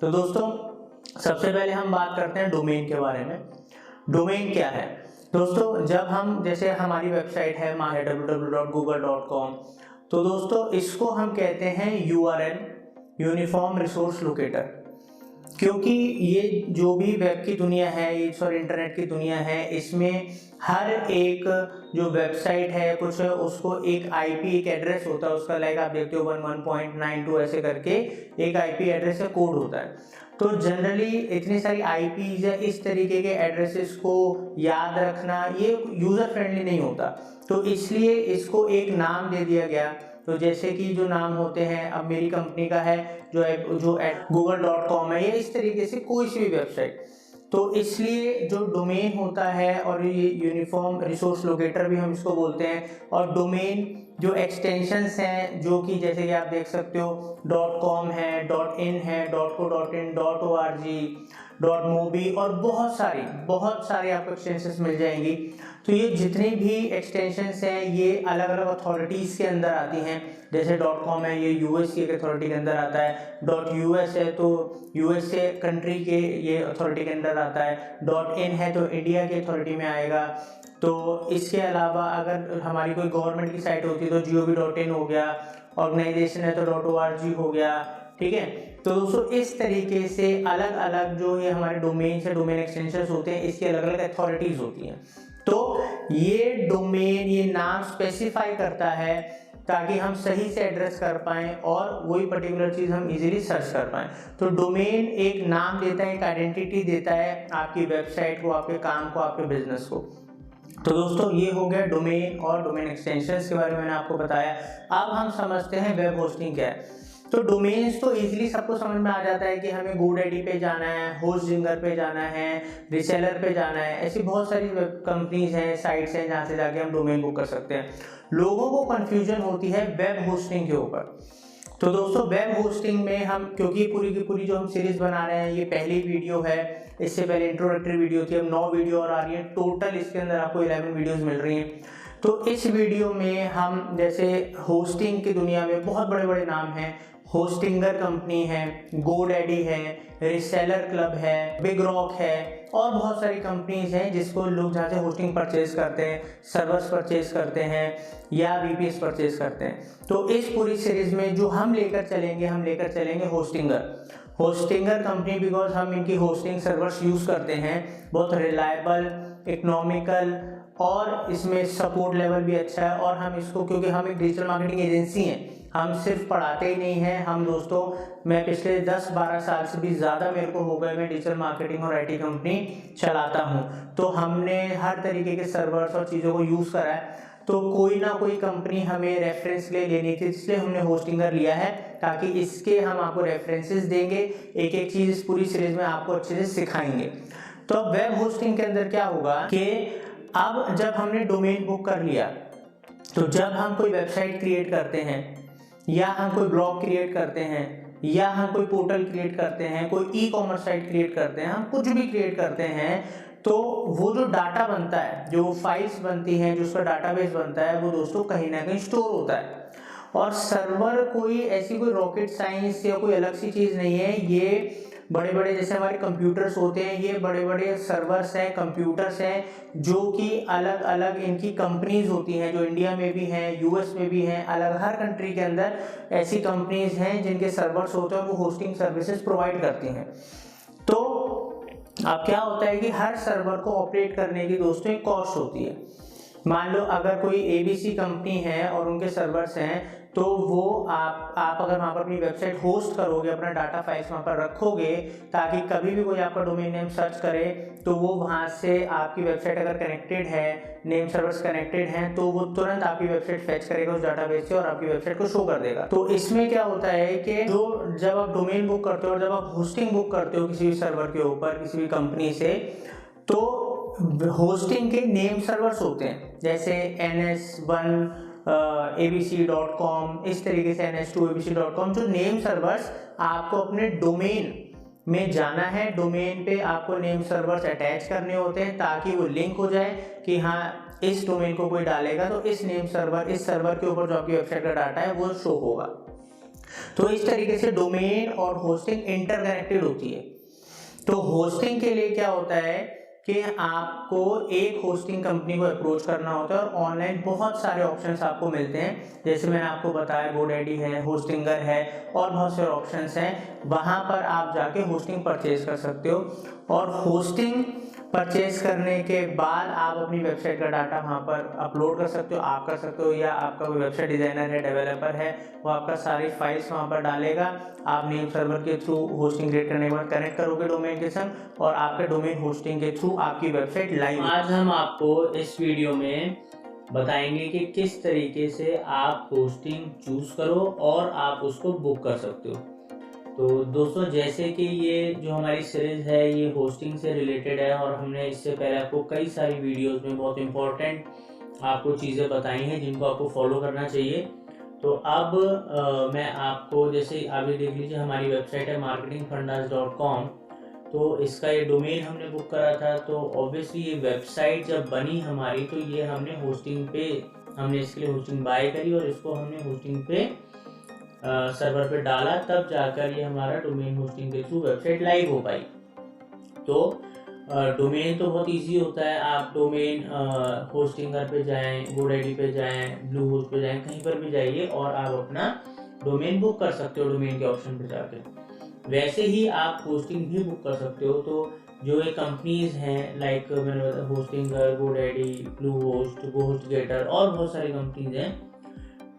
तो दोस्तों सबसे पहले हम बात करते हैं डोमेन के बारे में। डोमेन क्या है दोस्तों? जब हम जैसे हमारी वेबसाइट है www.google.com, तो दोस्तों इसको हम कहते हैं URL, यूनिफॉर्म रिसोर्स लोकेटर। क्योंकि ये जो भी वेब की दुनिया है, ये सॉरी इंटरनेट की दुनिया है, इसमें हर एक जो वेबसाइट है कुछ उसको एक आईपी, एक एड्रेस होता है उसका, लाइक आप देखते हो 11.92 ऐसे करके एक आईपी एड्रेस का कोड होता है। तो जनरली इतनी सारी आईपीज या इस तरीके के एड्रेसेस को याद रखना ये यूजर फ्रेंडली नहीं होता, तो इसलिए इसको एक नाम दे दिया गया। तो जैसे कि जो नाम होते हैं, अब मेरी कंपनी का है जो google.com है, या इस तरीके से कोई सी भी वेबसाइट, तो इसलिए जो डोमेन होता है, और ये यूनिफॉर्म रिसोर्स लोकेटर भी हम इसको बोलते हैं। और डोमेन जो एक्सटेंशंस हैं, जो कि जैसे कि आप देख सकते हो .com है, .in है, .co.in, .org, .mobi और बहुत सारी आपको एक्सटेंशंस मिल जाएंगी। तो ये जितनी भी एक्सटेंशंस हैं ये अलग अलग अथॉरिटीज़ के अंदर आती हैं। जैसे .com है, ये यूएस की अथॉरिटी के अंदर आता है। .us है तो यूएसए कंट्री के ये अथॉरिटी के अंदर आता है। .in है तो इंडिया की अथॉरिटी में आएगा। तो इसके अलावा अगर हमारी कोई गवर्नमेंट की साइट होती है तो gov.in हो गया, ऑर्गेनाइजेशन है तो .org हो गया, ठीक है। तो दोस्तों इस तरीके से अलग अलग जो ये हमारे डोमेन से डोमेन एक्सटेंशंस होते हैं, इसकी अलग अलग अथॉरिटीज होती हैं। तो ये डोमेन ये नाम स्पेसिफाई करता है ताकि हम सही से एड्रेस कर पाएं और वही पर्टिकुलर चीज़ हम इजीली सर्च कर पाएं। तो डोमेन एक नाम देता है, एक आइडेंटिटी देता है आपकी वेबसाइट को, आपके काम को, आपके बिजनेस को। तो दोस्तों ये हो गया डोमेन और डोमेन एक्सटेंशंस के बारे में मैंने आपको बताया। अब हम समझते हैं वेब होस्टिंग क्या है। तो डोमेन्स तो इजीली सबको समझ में आ जाता है कि हमें GoDaddy पे जाना है, होस्टजिंगर पे जाना है, रीसेलर पे जाना है। ऐसी बहुत सारी वेब कंपनीज हैं, साइट्स हैं जहाँ से जाके हम डोमेन बुक कर सकते हैं। लोगों को कन्फ्यूजन होती है वेब होस्टिंग के ऊपर। तो दोस्तों वेब होस्टिंग में हम, क्योंकि पूरी की पूरी जो हम सीरीज बना रहे हैं ये पहली वीडियो है, इससे पहले इंट्रोडक्टरी वीडियो थी, अब 9 वीडियो और आ रही है टोटल, इसके अंदर आपको 11 वीडियोस मिल रही हैं। तो इस वीडियो में हम जैसे होस्टिंग की दुनिया में बहुत बड़े बड़े नाम हैं, होस्टिंगर कंपनी है, GoDaddy है, रीसेलर क्लब है, बिग रॉक है और बहुत सारी कंपनीज हैं जिसको लोग जहाँ से होस्टिंग परचेज करते हैं, सर्वर्स परचेज करते हैं या VPS परचेज करते हैं। तो इस पूरी सीरीज में जो हम लेकर चलेंगे होस्टिंगर कंपनी, बिकॉज हम इनकी होस्टिंग सर्वर्स यूज करते हैं, बहुत रिलायबल, इकोनॉमिकल और इसमें सपोर्ट लेवल भी अच्छा है। और हम इसको, क्योंकि हम एक डिजिटल मार्केटिंग एजेंसी हैं, हम सिर्फ पढ़ाते ही नहीं हैं, हम दोस्तों मैं पिछले 10-12 साल से भी ज़्यादा मेरे को हो गए, मैं डिजिटल मार्केटिंग और IT कंपनी चलाता हूं। तो हमने हर तरीके के सर्वर्स और चीज़ों को यूज़ करा है। तो कोई ना कोई कंपनी हमें रेफरेंस ले लेनी थी, इसलिए हमने होस्टिंगर लिया है, ताकि इसके हम आपको रेफरेंसेस देंगे, एक एक चीज़ इस पूरी सीरीज में आपको अच्छे से सिखाएंगे। तो अब वेब होस्टिंग के अंदर क्या होगा कि अब जब हमने डोमेन बुक कर लिया, तो जब हम कोई वेबसाइट क्रिएट करते हैं या हम कोई ब्लॉग क्रिएट करते हैं या हम कोई पोर्टल क्रिएट करते हैं, कोई ई-कॉमर्स साइट क्रिएट करते हैं, हम कुछ भी क्रिएट करते हैं, तो वो जो डाटा बनता है, जो फाइल्स बनती हैं, जो उसका डाटाबेस बनता है, वो दोस्तों कहीं ना कहीं स्टोर होता है। और सर्वर कोई ऐसी कोई रॉकेट साइंस या कोई अलग सी चीज़ नहीं है। ये बड़े बड़े जैसे हमारे कंप्यूटर्स होते हैं, ये बड़े बड़े सर्वर्स हैं, कंप्यूटर्स हैं, जो कि अलग अलग इनकी कंपनीज होती हैं, जो इंडिया में भी हैं, US में भी हैं, अलग हर कंट्री के अंदर ऐसी कंपनीज हैं जिनके सर्वर्स होते हैं, वो होस्टिंग सर्विसेज प्रोवाइड करती हैं। तो अब क्या होता है कि हर सर्वर को ऑपरेट करने की दोस्तों एक कॉस्ट होती है। मान लो अगर कोई ABC कंपनी है और उनके सर्वर्स हैं, तो वो आप अगर वहाँ पर अपनी वेबसाइट होस्ट करोगे, अपना डाटा फाइल्स वहाँ पर रखोगे, ताकि कभी भी कोई आपका डोमेन नेम सर्च करे तो वो वहाँ से आपकी वेबसाइट अगर कनेक्टेड है, नेम सर्वर्स कनेक्टेड हैं, तो वो तुरंत आपकी वेबसाइट फेच करेगा उस डाटाबेस से और आपकी वेबसाइट को शो कर देगा। तो इसमें क्या होता है कि जो जब आप डोमेन बुक करते हो और जब आप होस्टिंग बुक करते हो किसी भी सर्वर के ऊपर किसी भी कंपनी से, तो होस्टिंग के नेम सर्वर्स होते हैं, जैसे NS1 abc.com, इस तरीके से NS2 abc.com, जो नेम सर्वर्स आपको अपने डोमेन में जाना है, डोमेन पे आपको नेम सर्वर्स अटैच करने होते हैं ताकि वो लिंक हो जाए कि हाँ इस डोमेन को कोई डालेगा तो इस नेम सर्वर, इस सर्वर के ऊपर जो आपकी वेबसाइट का डाटा है वो शो होगा। तो इस तरीके से डोमेन और होस्टिंग इंटरकनेक्टेड होती है। तो होस्टिंग के लिए क्या होता है कि आपको एक होस्टिंग कंपनी को अप्रोच करना होता है और ऑनलाइन बहुत सारे ऑप्शंस आपको मिलते हैं, जैसे मैंने आपको बताया GoDaddy है, होस्टिंगर है और बहुत सारे ऑप्शंस हैं। वहाँ पर आप जाके होस्टिंग परचेज कर सकते हो और होस्टिंग परचेज करने के बाद आप अपनी वेबसाइट का डाटा वहाँ पर अपलोड कर सकते हो, आप कर सकते हो, या आपका कोई वेबसाइट डिज़ाइनर है, डेवलपर है, वो आपका सारी फाइल्स वहाँ पर डालेगा। आप नेम सर्वर के थ्रू होस्टिंग क्रिएट करने के बाद कनेक्ट करोगे डोमेन के संग और आपके डोमेन होस्टिंग के थ्रू आपकी वेबसाइट लाइव। आज हम आपको इस वीडियो में बताएंगे कि किस तरीके से आप होस्टिंग चूज करो और आप उसको बुक कर सकते हो। तो दोस्तों, जैसे कि ये जो हमारी सीरीज है ये होस्टिंग से रिलेटेड है और हमने इससे पहले आपको कई सारी वीडियोस में बहुत इंपॉर्टेंट आपको चीज़ें बताई हैं जिनको आपको फॉलो करना चाहिए। तो अब मैं आपको, जैसे अभी देख लीजिए हमारी वेबसाइट है marketingfundas.com। तो इसका ये डोमेन हमने बुक करा था। तो ऑब्वियसली ये वेबसाइट जब बनी हमारी तो ये हमने होस्टिंग पे, हमने इसके लिए होस्टिंग बाय करी और इसको हमने होस्टिंग पे सर्वर पे डाला, तब जाकर ये हमारा डोमेन होस्टिंग के थ्रू वेबसाइट लाइव हो पाई। तो डोमेन तो बहुत इजी होता है। आप डोमेन होस्टिंगर पे जाएं, GoDaddy पे जाएं, ब्लूहोस्ट पे जाएं, कहीं पर भी जाइए और आप अपना डोमेन बुक कर सकते हो डोमेन के ऑप्शन पे जाके। वैसे ही आप होस्टिंग भी बुक कर सकते हो। तो जो ये कंपनीज हैं लाइक मैंने बताया होस्टिंगर, GoDaddy, ब्लूहोस्ट, GoHostGator और बहुत सारी कंपनीज हैं।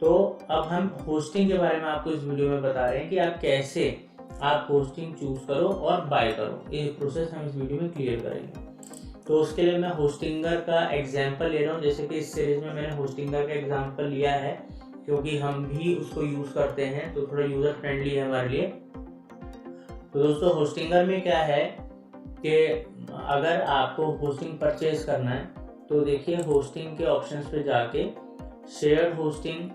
तो अब हम होस्टिंग के बारे में आपको इस वीडियो में बता रहे हैं कि आप कैसे आप होस्टिंग चूज करो और बाय करो। ये प्रोसेस हम इस वीडियो में क्लियर करेंगे। तो उसके लिए मैं होस्टिंगर का एग्जांपल ले रहा हूँ। जैसे कि इस सीरीज में मैंने होस्टिंगर का एग्जांपल लिया है क्योंकि हम भी उसको यूज करते हैं, तो थोड़ा यूजर फ्रेंडली है हमारे लिए। तो दोस्तों, होस्टिंगर में क्या है कि अगर आपको होस्टिंग परचेज करना है तो देखिए होस्टिंग के ऑप्शंस पे जाके shared hosting,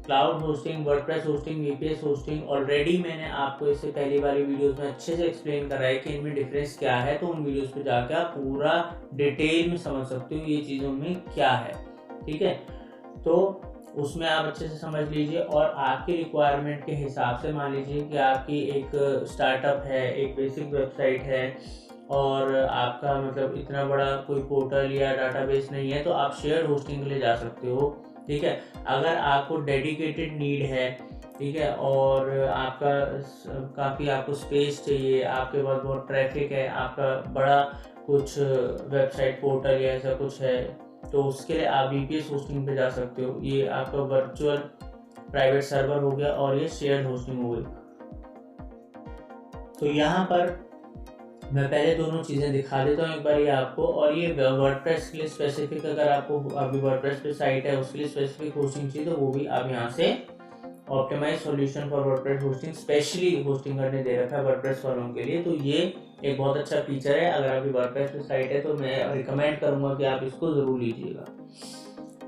cloud hosting, WordPress hosting, VPS hosting, already मैंने आपको इससे पहली वाली वीडियोस में अच्छे से एक्सप्लेन करा है कि इनमें डिफरेंस क्या है। तो उन वीडियोस पे जाकर आप पूरा डिटेल में समझ सकते हो ये चीज़ों में क्या है। ठीक है, तो उसमें आप अच्छे से समझ लीजिए और आपकी रिक्वायरमेंट के हिसाब से, मान लीजिए कि आपकी एक स्टार्टअप है, एक बेसिक वेबसाइट है और आपका मतलब इतना बड़ा कोई पोर्टल या डाटाबेस नहीं है, तो आप शेयर्ड होस्टिंग के लिए जा सकते हो। ठीक है, अगर आपको डेडिकेटेड नीड है, ठीक है, और आपका काफ़ी आपको स्पेस चाहिए, आपके पास बहुत ट्रैफिक है, आपका बड़ा कुछ वेबसाइट पोर्टल या ऐसा कुछ है, तो उसके लिए आप VPS होस्टिंग पे जा सकते हो। ये आपका वर्चुअल प्राइवेट सर्वर हो गया और ये शेयर्ड होस्टिंग हो गई। तो यहाँ पर मैं पहले दोनों चीज़ें दिखा देता हूँ एक बार ये आपको। और ये वर्डप्रेस के लिए स्पेसिफिक, अगर आपको अभी वर्डप्रेस पे साइट है उसके लिए स्पेसिफिक होस्टिंग चाहिए तो वो भी आप यहाँ से optimise solution for WordPress hosting specially Hostinger ने दे रखा है वर्डप्रेस वालों के लिए। तो ये एक बहुत अच्छा फीचर है। अगर आपकी वर्डप्रेस पे साइट है तो मैं रिकमेंड करूँगा कि आप इसको ज़रूर लीजिएगा।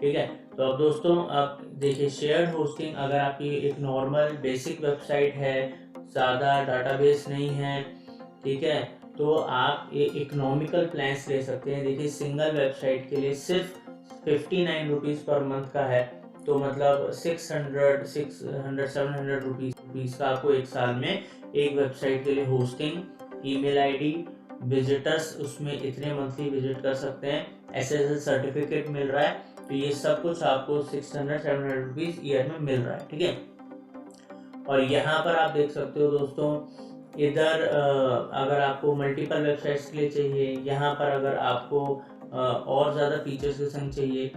ठीक है, तो अब दोस्तों आप देखिए शेयर्ड होस्टिंग, अगर आपकी एक नॉर्मल बेसिक वेबसाइट है, ज़्यादा डाटाबेस नहीं है, ठीक है, तो आप ये इकोनॉमिकल प्लान्स ले सकते हैं। देखिए सिंगल वेबसाइट के लिए सिर्फ 59 रुपीज़ पर मंथ का है, तो मतलब 700 रुपीज़ का आपको एक साल में एक वेबसाइट के लिए होस्टिंग, ईमेल ID, विजिटर्स उसमें इतने मंथली विजिट कर सकते हैं, SSL सर्टिफिकेट मिल रहा है, तो ये सब कुछ आपको 600-700 रुपीज़ ईयर में मिल रहा है। ठीक है, और यहाँ पर आप देख सकते हो दोस्तों, इधर अगर आपको मल्टीपल वेबसाइट्स के लिए चाहिए, यहाँ पर अगर आपको और ज़्यादा फीचर्स के संग चाहिए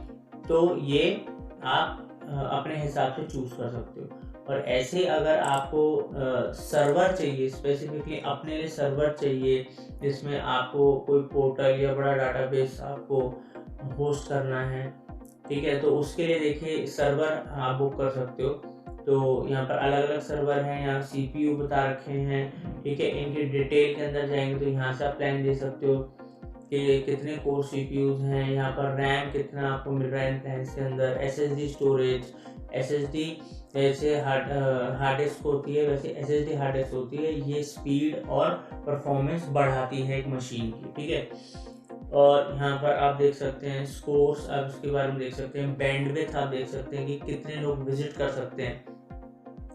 तो ये आप अपने हिसाब से चूज कर सकते हो। और ऐसे अगर आपको सर्वर चाहिए, स्पेसिफिकली अपने लिए सर्वर चाहिए जिसमें आपको कोई पोर्टल या बड़ा डाटाबेस आपको होस्ट करना है, ठीक है, तो उसके लिए देखिए सर्वर आप बुक कर सकते हो। तो यहाँ पर अलग अलग सर्वर हैं, यहाँ CPU बता रखे हैं। ठीक है, इनके डिटेल के अंदर जाएंगे तो यहाँ से आप प्लान दे सकते हो कि कितने कोर CPUs हैं, यहाँ पर रैम कितना आपको मिल रहा है इन प्लान्स के अंदर, SSD स्टोरेज, SSD जैसे हार्ड डिस्क होती है वैसे SSD हार्ड डिस्क होती है, ये स्पीड और परफॉर्मेंस बढ़ाती है एक मशीन की। ठीक है, और यहाँ पर आप देख सकते हैं स्कोर्स, आप इसके बारे में देख सकते हैं, बैंडविड्थ आप देख सकते हैं कि कितने लोग विजिट कर सकते हैं।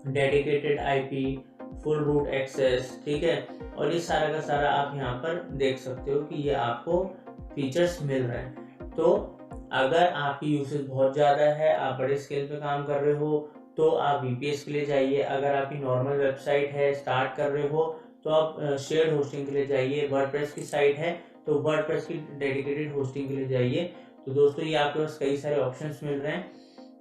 Dedicated IP, full root access, ठीक है। और ये सारा का सारा आप यहाँ पर देख सकते हो कि ये आपको फीचर्स मिल रहे हैं। तो अगर आपकी यूसेज बहुत ज़्यादा है, आप बड़े स्केल पे काम कर रहे हो, तो आप VPS के लिए जाइए। अगर आपकी नॉर्मल वेबसाइट है, स्टार्ट कर रहे हो, तो आप शेयर्ड होस्टिंग के लिए जाइए। वर्डप्रेस की साइट है तो वर्डप्रेस की डेडिकेटेड होस्टिंग के लिए जाइए। तो दोस्तों ये आपके पास कई सारे ऑप्शंस मिल रहे हैं।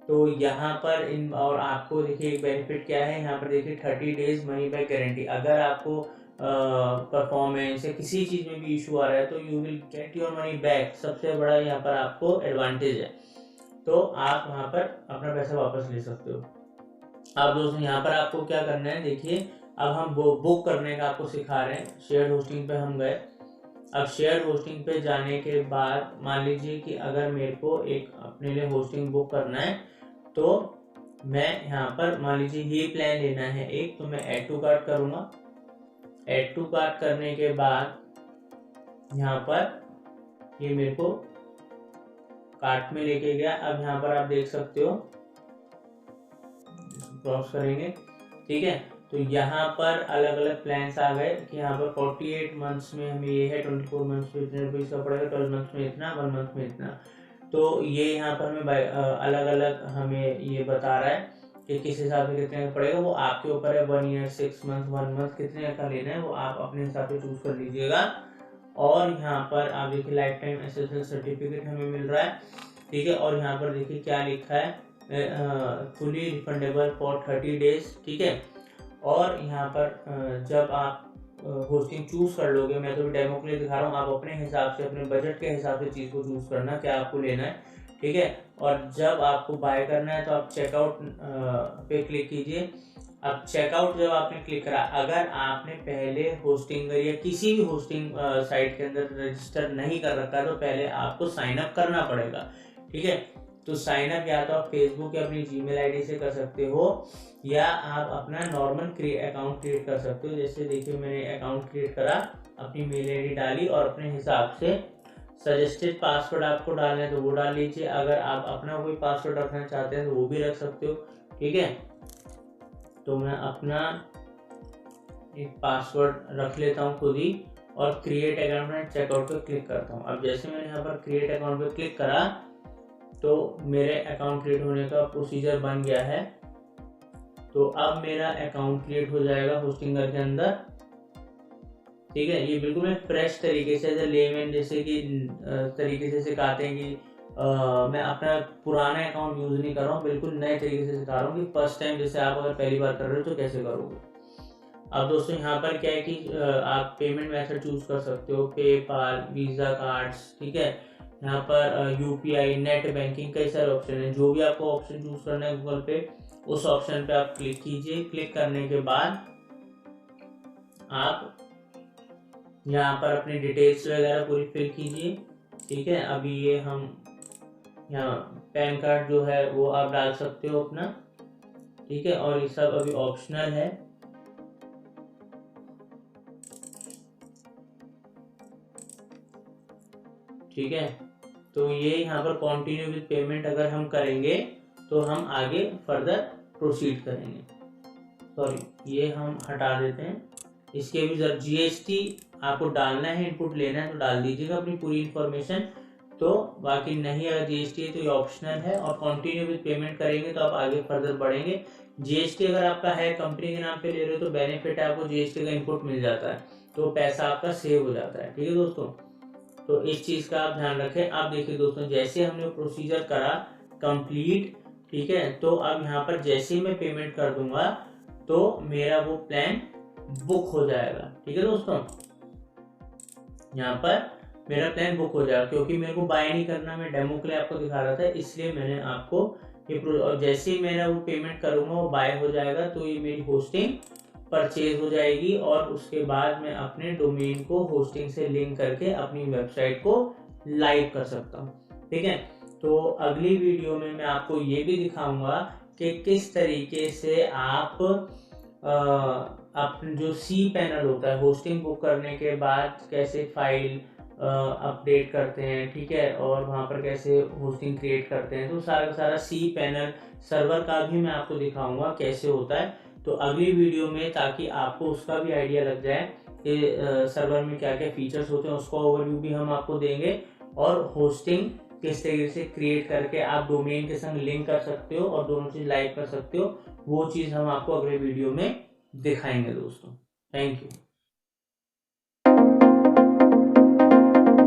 तो यहाँ पर इन और आपको देखिए एक बेनिफिट क्या है, यहाँ पर देखिए 30 डेज मनी बैक गारंटी। अगर आपको परफॉर्मेंस या किसी चीज़ में भी इशू आ रहा है तो you will get your money back. सबसे बड़ा यहाँ पर आपको एडवांटेज है। तो आप वहाँ पर अपना पैसा वापस ले सकते हो। अब दोस्तों यहाँ पर आपको क्या करना है, देखिए अब हम बुक करने का आपको सिखा रहे हैं। शेयर होस्टिंग पे हम गए। अब शेयर होस्टिंग पे जाने के बाद मान लीजिए कि अगर मेरे को एक अपने लिए होस्टिंग बुक करना है, तो मैं यहाँ पर मान लीजिए ये प्लान लेना है एक, तो मैं ऐड टू कार्ट करूँगा। ऐड टू कार्ट करने के बाद यहाँ पर ये मेरे को कार्ट में लेके गया। अब यहाँ पर आप देख सकते हो, क्रॉस करेंगे, ठीक है। तो यहाँ पर अलग अलग प्लान्स आ गए कि यहाँ पर 48 मंथ्स में हमें ये है, 24 मंथ्स में इतने रुपीज़ का पड़ेगा, 12 मंथ्स में इतना, 1 मंथ में इतना। तो ये यहाँ पर हमें अलग अलग हमें ये बता रहा है कि किस हिसाब से कितने का पड़ेगा। वो आपके ऊपर है, 1 ईयर, 6 मंथ, 1 मंथ कितने का लेना है वो आप अपने हिसाब से चूज कर लीजिएगा। और यहाँ पर आप देखिए लाइफ टाइम SSL सर्टिफिकेट हमें मिल रहा है, ठीक है। और यहाँ पर देखिए क्या लिखा है, फुली रिफंडेबल फॉर 30 डेज, ठीक है। और यहाँ पर जब आप होस्टिंग चूज कर लोगे, मैं तो डेमो के लिए दिखा रहा हूँ, आप अपने हिसाब से अपने बजट के हिसाब से चीज़ को चूज करना क्या आपको लेना है, ठीक है। और जब आपको बाय करना है तो आप चेकआउट पे क्लिक कीजिए। अब चेकआउट जब आपने क्लिक करा, अगर आपने पहले होस्टिंग या किसी भी होस्टिंग साइट के अंदर रजिस्टर नहीं कर रखा तो पहले आपको साइन अप करना पड़ेगा, ठीक है। तो साइन अप या तो आप फेसबुक या अपनी जीमेल आईडी से कर सकते हो, या आप अपना नॉर्मल अकाउंट क्रिएट कर सकते हो। जैसे देखिए मैंने अकाउंट क्रिएट करा, अपनी मेल आईडी डाली और अपने हिसाब से सजेस्टेड पासवर्ड आपको डालना है तो वो डाल लीजिए। अगर आप अपना कोई पासवर्ड रखना चाहते हैं तो वो भी रख सकते हो, ठीक है। तो मैं अपना एक पासवर्ड रख लेता हूँ खुद ही और क्रिएट अकाउंट में चेकआउट पे क्लिक करता हूँ। अब जैसे मैंने यहाँ पर क्रिएट अकाउंट पे क्लिक करा तो मेरे अकाउंट क्रिएट होने का प्रोसीजर बन गया है। तो अब मेरा अकाउंट क्रिएट हो जाएगा होस्टिंगर के अंदर, ठीक है। ये बिल्कुल मैं फ्रेश तरीके से लेमैन जैसे कि तरीके से सिखाते हैं कि मैं अपना पुराना अकाउंट यूज़ नहीं कर रहा हूँ, बिल्कुल नए तरीके से सिखा रहा हूँ कि फर्स्ट टाइम जैसे आप अगर पहली बार कर रहे हो तो कैसे करोगे। अब दोस्तों यहाँ पर क्या है कि आप पेमेंट मेथड चूज कर सकते हो, पेपाल, वीज़ा कार्ड्स, ठीक है। यहाँ पर UPI, नेट बैंकिंग, कई सारे ऑप्शन है। जो भी आपको ऑप्शन चूज करना है गूगल पे, उस ऑप्शन पे आप क्लिक कीजिए। क्लिक करने के बाद आप यहाँ पर अपनी डिटेल्स वगैरह पूरी फिल कीजिए, ठीक है। अभी ये हम यहाँ पैन कार्ड जो है वो आप डाल सकते हो अपना, ठीक है। और ये सब अभी ऑप्शनल है, ठीक है। तो ये यहाँ पर कंटिन्यू विद पेमेंट अगर हम करेंगे तो हम आगे फर्दर प्रोसीड करेंगे। सॉरी ये हम हटा देते हैं। इसके भी जब GST आपको डालना है, इनपुट लेना है तो डाल दीजिएगा अपनी पूरी इन्फॉर्मेशन। तो बाकी नहीं, अगर GST है तो ये ऑप्शनल है। और कंटिन्यू विद पेमेंट करेंगे तो आप आगे फर्दर बढ़ेंगे। GST अगर आपका है, कंपनी के नाम पे ले रहे हो तो बेनिफिट है, आपको GST का इनपुट मिल जाता है, तो पैसा आपका सेव हो जाता है, ठीक है दोस्तों। तो इस चीज़ का आप ध्यान रखें। आप देखिए दोस्तों, जैसे हमने प्रोसीजर करा कंप्लीट, ठीक है। तो अब यहाँ पर जैसे ही मैं पेमेंट कर दूंगा तो मेरा वो प्लान बुक हो जाएगा, ठीक है दोस्तों। यहाँ पर मेरा प्लान बुक हो जाएगा, क्योंकि मेरे को बाय नहीं करना, मैं डेमो के लिए आपको दिखा रहा था, इसलिए मैंने आपको ये और जैसे ही मेरा वो पेमेंट करूँगा वो बाय हो जाएगा, तो ये मेरी होस्टिंग परचेज हो जाएगी। और उसके बाद मैं अपने डोमेन को होस्टिंग से लिंक करके अपनी वेबसाइट को लाइव कर सकता हूँ, ठीक है। तो अगली वीडियो में मैं आपको ये भी दिखाऊंगा कि किस तरीके से आप अपने जो cPanel होता है, होस्टिंग बुक करने के बाद कैसे फाइल अपडेट करते हैं, ठीक है। और वहाँ पर कैसे होस्टिंग क्रिएट करते हैं, तो सारा का सारा cPanel सर्वर का भी मैं आपको दिखाऊंगा कैसे होता है। तो अगली वीडियो में, ताकि आपको उसका भी आइडिया लग जाए कि सर्वर में क्या क्या फीचर्स होते हैं, उसका ओवरव्यू भी हम आपको देंगे, और होस्टिंग किस तरीके से क्रिएट करके आप डोमेन के संग लिंक कर सकते हो और दोनों चीज़ लाइव कर सकते हो, वो चीज़ हम आपको अगले वीडियो में दिखाएंगे दोस्तों। Thank you.